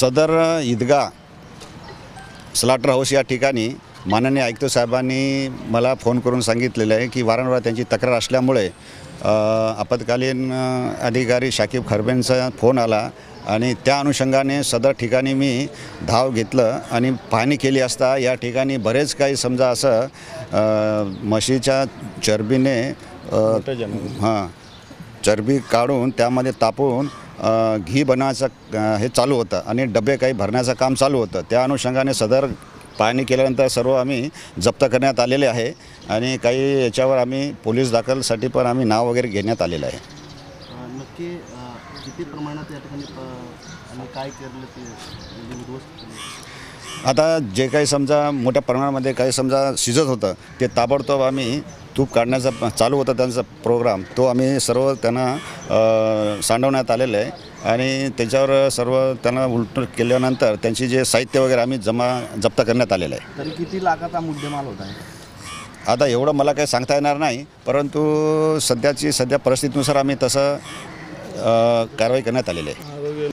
सदर ईदगाह slaughter house या ठिकाणी माननीय आयुक्त साहेबांनी मला फोन करून सांगितलेलं आहे की वारंवार त्यांची तक्रार असल्यामुळे आपत्कालीन अधिकारी शाकीब खरबेंचा फोन आला आणि त्या अनुषंगाने सदर ठिकाणी मी धाव घेतलं आणि पाहणी केली असता या ठिकाणी बरेच काही समजा असं म्हशीच्या चरबीने चरबी काढून त्यामध्ये तापवून घी बनवायचं हे चालू होतं आणि डबे काही भरण्याचं काम चालू होतं। त्या अनुषंगाने सदर पाहणी केल्यानंतर सर्व आम्ही जप्त करण्यात आलेले आहे आणि काही याच्यावर आम्ही पोलीस दाखलसाठी पण आम्ही नाव वगैरे घेण्यात आलेलं आहे। नक्की किती प्रमाणात या ठिकाणी आणि काय केलं ते आता जे काही समजा मोठ्या प्रमाणामध्ये काही समजा शिजत होतं ते ताबडतोब आम्ही तूप काढण्याचा चालू होता त्यांचा प्रोग्राम, तो आम्ही सर्व त्यांना सांडवण्यात आलेलं आहे आणि त्याच्यावर सर्व त्यांना उलट केल्यानंतर त्यांची जे साहित्य वगैरे आम्ही जप्त करण्यात आलेलं आहे। तरी किती लाखाचा मुद्देमाल होता आहे? आता एवढं मला काही सांगता येणार नाही, परंतु सध्या परिस्थितीनुसार आम्ही तसं कारवाई करण्यात आलेली आहे।